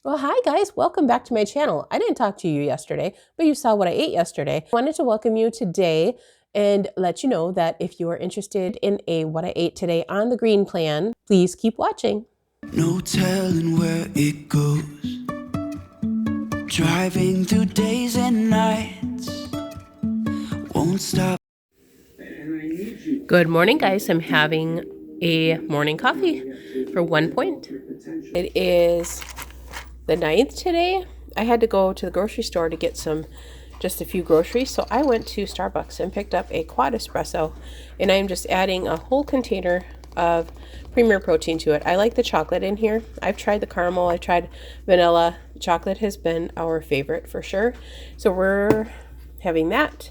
Well, hi guys, welcome back to my channel. I didn't talk to you yesterday, but you saw what I ate yesterday. I wanted to welcome you today and let you know that if you are interested in a what I ate today on the green plan, please keep watching. No telling where it goes. Driving through days and nights. Won't stop. Good morning, guys. I'm having a morning coffee for 1 point. It is the 9th today. I had to go to the grocery store to get just a few groceries, so I went to Starbucks and picked up a quad espresso, and I'm just adding a whole container of premier protein to it. I like the chocolate in here. I've tried the caramel, I've tried vanilla. Chocolate has been our favorite for sure, so we're having that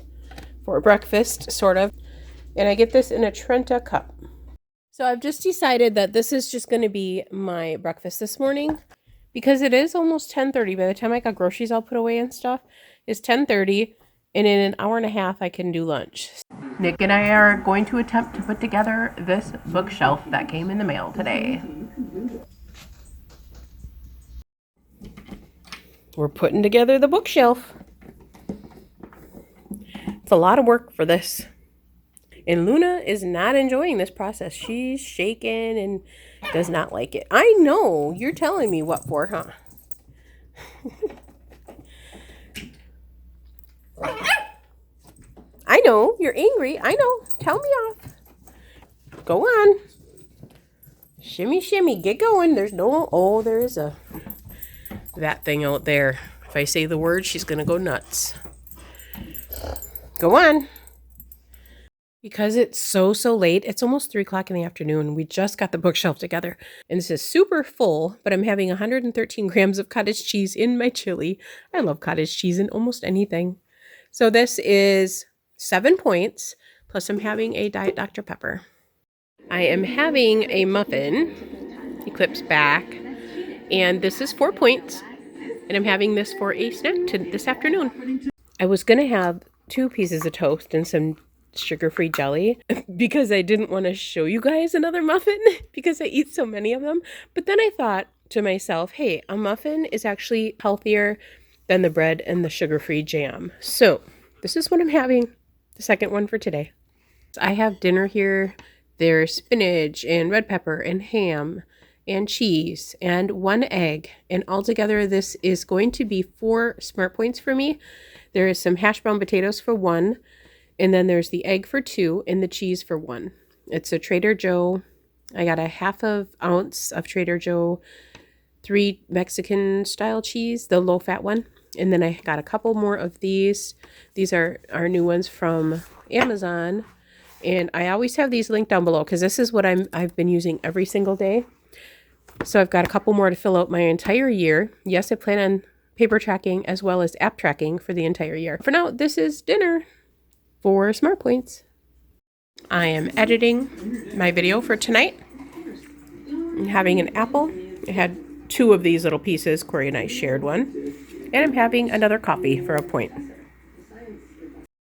for breakfast, sort of, and I get this in a Trenta cup. So I've just decided that this is just going to be my breakfast this morning, because it is almost 10:30. By the time I got groceries all put away and stuff, it's 10:30, and in an hour and a half I can do lunch. Nick and I are going to attempt to put together this bookshelf that came in the mail today. We're putting together the bookshelf. It's a lot of work for this. And Luna is not enjoying this process. She's shaking and does not like it. I know, you're telling me what for, huh? I know, you're angry. I know. Tell me off. Go on. Shimmy, shimmy. Get going. There's no... Oh, there is that thing out there. If I say the word, she's going to go nuts. Go on. Because it's so late, it's almost 3 o'clock in the afternoon. We just got the bookshelf together. And this is super full, but I'm having 113 grams of cottage cheese in my chili. I love cottage cheese in almost anything. So this is 7 points, plus I'm having a Diet Dr. Pepper. I am having a muffin, eclipse back, and this is 4 points. And I'm having this for a snack this afternoon. I was going to have 2 pieces of toast and some sugar-free jelly because I didn't want to show you guys another muffin because I eat so many of them. But then I thought to myself, hey, a muffin is actually healthier than the bread and the sugar-free jam. So this is what I'm having, the second one for today. I have dinner here. There's spinach and red pepper and ham and cheese and 1 egg. And altogether, this is going to be 4 smart points for me. There is some hash brown potatoes for 1. And then there's the egg for 2 and the cheese for 1. It's a Trader Joe. I got a ½ ounce of Trader Joe 3 Mexican style cheese, the low fat one. And then I got a couple more of these. These are our new ones from Amazon. And I always have these linked down below because this is what I've been using every single day. So I've got a couple more to fill out my entire year. Yes, I plan on paper tracking as well as app tracking for the entire year. For now, this is dinner. 4 smart points. I am editing my video for tonight. I'm having an apple. I had 2 of these little pieces. Corey and I shared one. And I'm having another coffee for a point.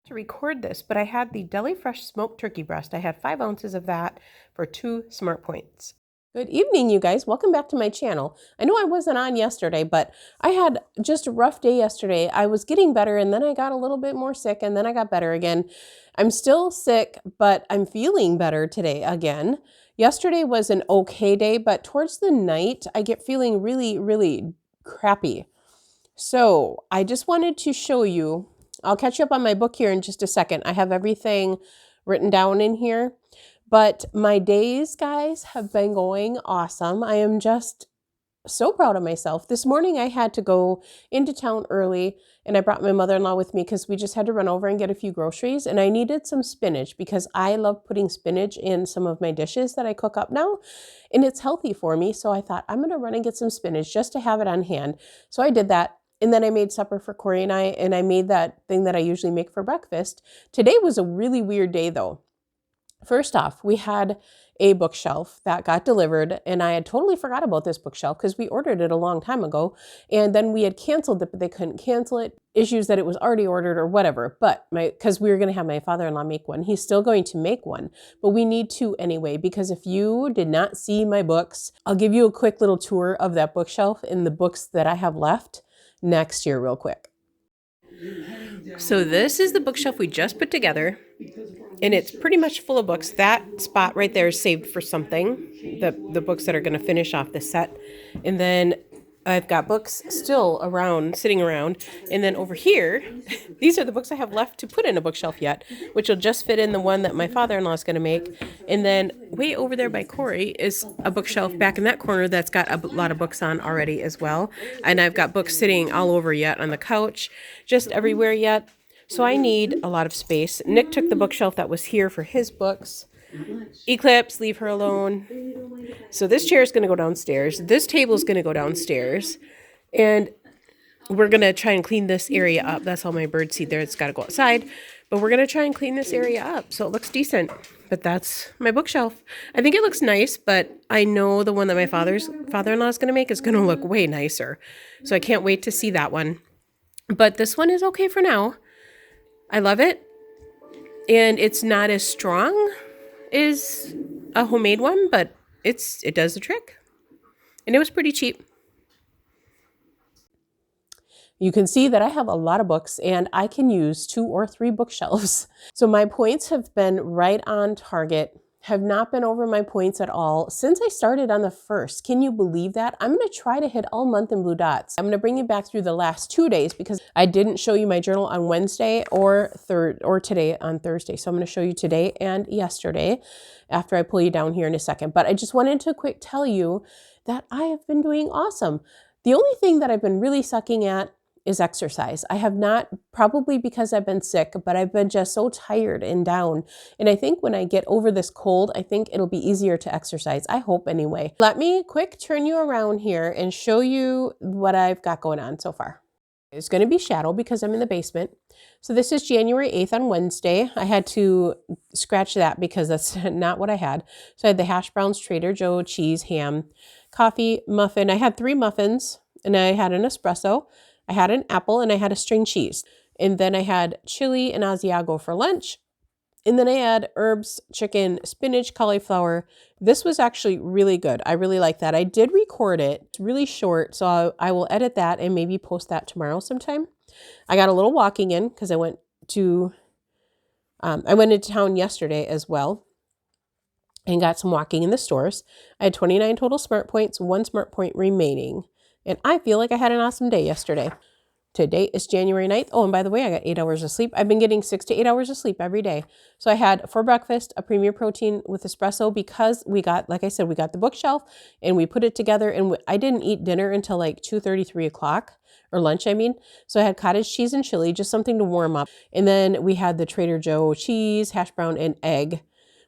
To record this, but I had the Deli Fresh smoked turkey breast. I had 5 ounces of that for 2 smart points. Good evening, you guys. Welcome back to my channel. I know I wasn't on yesterday, but I had just a rough day yesterday. I was getting better, and then I got a little bit more sick, and then I got better again. I'm still sick, but I'm feeling better today again. Yesterday was an okay day, but towards the night, I get feeling really crappy. So I just wanted to show you. I'll catch you up on my book here in just a second. I have everything written down in here. But my days, guys, have been going awesome. I am just so proud of myself. This morning I had to go into town early, and I brought my mother-in-law with me because we just had to run over and get a few groceries, and I needed some spinach because I love putting spinach in some of my dishes that I cook up now, and it's healthy for me. So I thought I'm going to run and get some spinach just to have it on hand. So I did that. And then I made supper for Corey and I made that thing that I usually make for breakfast. Today was a really weird day though. First off, we had a bookshelf that got delivered, and I had totally forgot about this bookshelf because we ordered it a long time ago, and then we had canceled it, but they couldn't cancel it. Issues that it was already ordered or whatever. But because we were going to have my father-in-law make one, he's still going to make one, but we need to anyway, because if you did not see my books, I'll give you a quick little tour of that bookshelf and the books that I have left next year real quick. So this is the bookshelf we just put together, and it's pretty much full of books. That spot right there is saved for something, the books that are going to finish off the set. And then I've got books still around, sitting around. And then over here, these are the books I have left to put in a bookshelf yet, which will just fit in the one that my father-in-law is going to make. And then way over there by Corey is a bookshelf back in that corner that's got a lot of books on already as well. And I've got books sitting all over yet on the couch, just everywhere yet. So I need a lot of space. Nick took the bookshelf that was here for his books. Eclipse, leave her alone. So this chair is going to go downstairs. This table is going to go downstairs. And we're going to try and clean this area up. That's all my bird seed there. It's got to go outside. But we're going to try and clean this area up so it looks decent. But that's my bookshelf. I think it looks nice, but I know the one that my father-in-law is going to make is going to look way nicer. So I can't wait to see that one. But this one is okay for now. I love it. And it's not as strong as a homemade one, but it does the trick. And it was pretty cheap. You can see that I have a lot of books and I can use 2 or 3 bookshelves. So my points have been right on target, have not been over my points at all since I started on the 1st. Can you believe that? I'm going to try to hit all month in blue dots. I'm going to bring you back through the last 2 days because I didn't show you my journal on Wednesday or today on Thursday. So I'm going to show you today and yesterday after I pull you down here in a second. But I just wanted to quick tell you that I have been doing awesome. The only thing that I've been really sucking at is exercise. I have not, probably because I've been sick, but I've been just so tired and down. And I think when I get over this cold, I think it'll be easier to exercise. I hope anyway. Let me quick turn you around here and show you what I've got going on so far. It's going to be shadow because I'm in the basement. So this is January 8th on Wednesday. I had to scratch that because that's not what I had. So I had the hash browns, Trader Joe, cheese, ham, coffee, muffin. I had 3 muffins and I had an espresso. I had an apple and I had a string cheese. And then I had chili and Asiago for lunch. And then I had herbs, chicken, spinach, cauliflower. This was actually really good. I really like that. I did record it. It's really short, so I will edit that and maybe post that tomorrow sometime. I got a little walking in because I went into town yesterday as well and got some walking in the stores. I had 29 total smart points, 1 smart point remaining. And I feel like I had an awesome day yesterday. Today is January 9th. Oh, and by the way, I got 8 hours of sleep. I've been getting 6 to 8 hours of sleep every day. So I had for breakfast a Premier Protein with espresso because we got, like I said, we got the bookshelf and we put it together. And I didn't eat dinner until like 2:30, 3 o'clock, or lunch, I mean. So I had cottage cheese and chili, just something to warm up. And then we had the Trader Joe cheese, hash brown, and egg,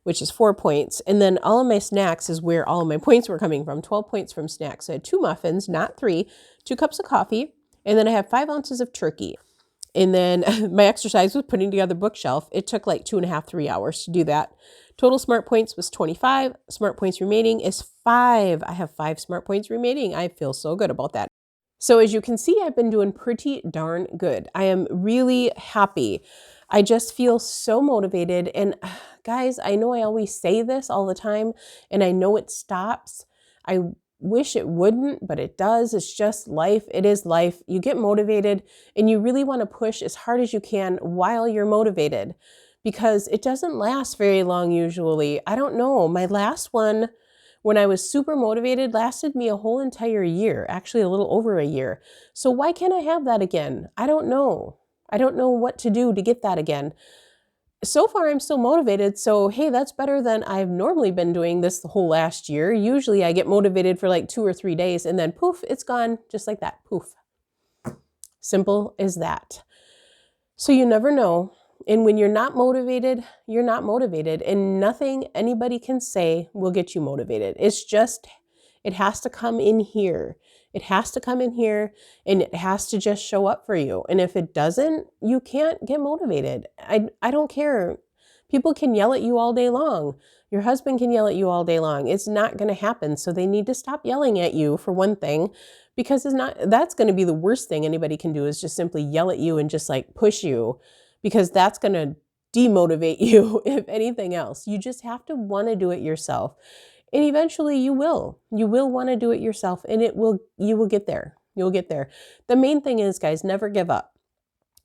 which is 4 points. And then all of my snacks is where all of my points were coming from, 12 points from snacks. I had 2 muffins, not 3, 2 cups of coffee, and then I have 5 ounces of turkey. And then my exercise was putting together the bookshelf. It took like 2.5, 3 hours to do that. Total smart points was 25. Smart points remaining is 5. I have 5 smart points remaining. I feel so good about that. So as you can see, I've been doing pretty darn good. I am really happy. I just feel so motivated. And guys, I know I always say this all the time, and I know it stops. I wish it wouldn't, but it does. It's just life. It is life. You get motivated and you really want to push as hard as you can while you're motivated because it doesn't last very long usually. I don't know. My last one, when I was super motivated, lasted me a whole entire year, actually a little over a year. So why can't I have that again? I don't know. I don't know what to do to get that again. So far, I'm still motivated. So, hey, that's better than I've normally been doing this the whole last year. Usually I get motivated for like 2 or 3 days and then poof, it's gone just like that. Poof. Simple as that. So you never know. And when you're not motivated, you're not motivated. And nothing anybody can say will get you motivated. It's just, it has to come in here. It has to come in here and it has to just show up for you. And if it doesn't, you can't get motivated. I don't care. People can yell at you all day long. Your husband can yell at you all day long. It's not going to happen. So they need to stop yelling at you, for one thing, because that's going to be the worst thing anybody can do, is just simply yell at you and just like push you, because that's going to demotivate you, if anything else. You just have to want to do it yourself. And eventually you will want to do it yourself, and you will get there. You'll get there. The main thing is, guys, never give up.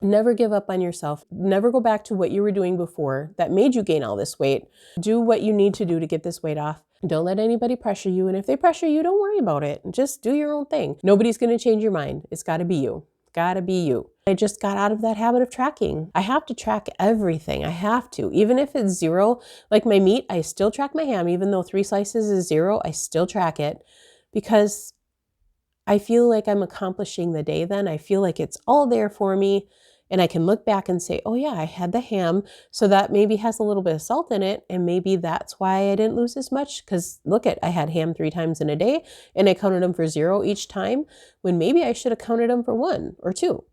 Never give up on yourself. Never go back to what you were doing before that made you gain all this weight. Do what you need to do to get this weight off. Don't let anybody pressure you. And if they pressure you, don't worry about it. Just do your own thing. Nobody's going to change your mind. It's got to be you. Got to be you. I just got out of that habit of tracking. I have to track everything. I have to. Even if it's 0, like my meat, I still track my ham. Even though 3 slices is 0, I still track it, because I feel like I'm accomplishing the day then. I feel like it's all there for me. And I can look back and say, oh yeah, I had the ham, so that maybe has a little bit of salt in it. And maybe that's why I didn't lose as much. Because look I had ham 3 times in a day, and I counted them for 0 each time, when maybe I should have counted them for 1 or 2,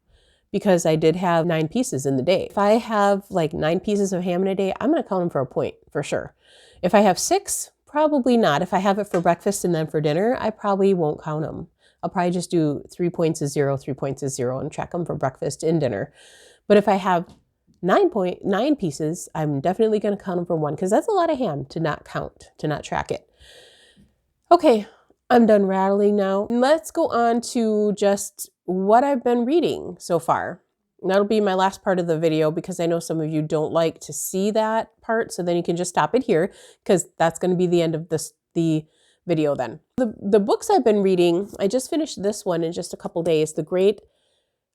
because I did have 9 pieces in the day. If I have like 9 pieces of ham in a day, I'm going to count them for a point for sure. If I have 6, probably not. If I have it for breakfast and then for dinner, I probably won't count them. I'll probably just do 3 points is 0, 3 points is 0, and track them for breakfast and dinner. But if I have 9 pieces, I'm definitely going to count them for 1, because that's a lot of ham to not count, to not track it. Okay, I'm done rattling now. Let's go on to just what I've been reading so far. And that'll be my last part of the video, because I know some of you don't like to see that part. So then you can just stop it here, because that's going to be the end of the video then. The books I've been reading, I just finished this one in just a couple days, The Great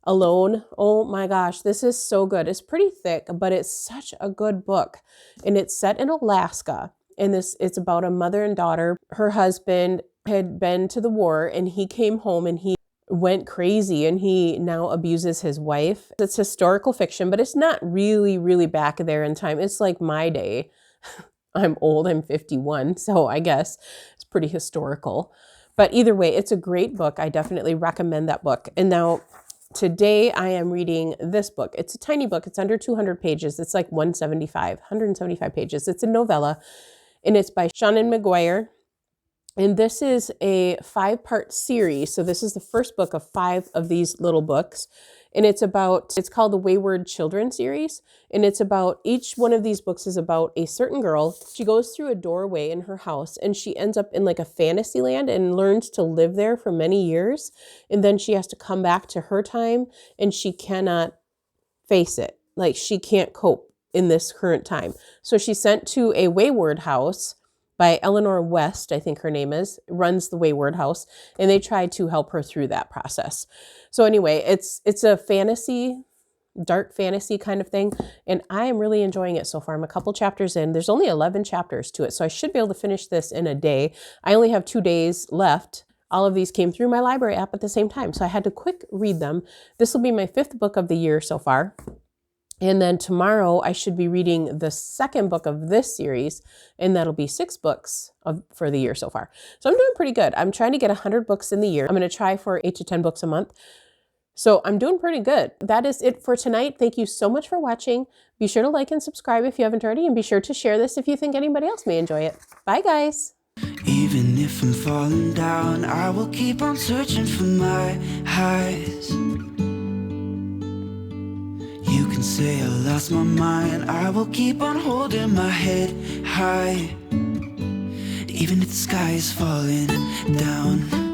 Alone. Oh my gosh, this is so good. It's pretty thick, but it's such a good book. And it's set in Alaska. And it's about a mother and daughter. Her husband had been to the war, and he came home and he went crazy, and he now abuses his wife. It's historical fiction, but it's not really, really back there in time. It's like my day. I'm old, I'm 51, so I guess it's pretty historical. But either way, it's a great book. I definitely recommend that book. And now today I am reading this book. It's a tiny book. It's under 200 pages. It's like 175 pages. It's a novella, and it's by Seanan McGuire. And this is a 5-part series. So this is the first book of 5 of these little books. And it's called the Wayward Children series. And it's about, each one of these books is about a certain girl. She goes through a doorway in her house, and she ends up in like a fantasy land and learns to live there for many years. And then she has to come back to her time, and she cannot face it. Like, she can't cope in this current time. So she's sent to a Wayward house by Eleanor West, I think her name is, runs the Wayward house, and they try to help her through that process. So anyway, it's a fantasy, dark fantasy kind of thing, and I am really enjoying it so far. I'm a couple chapters in. There's only 11 chapters to it, so I should be able to finish this in a day. I only have 2 days left. All of these came through my library app at the same time, so I had to quick read them. This will be my 5th book of the year so far. And then tomorrow I should be reading the 2nd book of this series, and that'll be 6 books for the year so far. So I'm doing pretty good. I'm trying to get 100 books in the year. I'm going to try for 8 to 10 books a month. So I'm doing pretty good. That is it for tonight. Thank you so much for watching. Be sure to like and subscribe if you haven't already, and be sure to share this if you think anybody else may enjoy it. Bye, guys. Even if I'm falling down, I will keep on searching for my highs. You can say I lost my mind, I will keep on holding my head high. Even if the sky is falling down.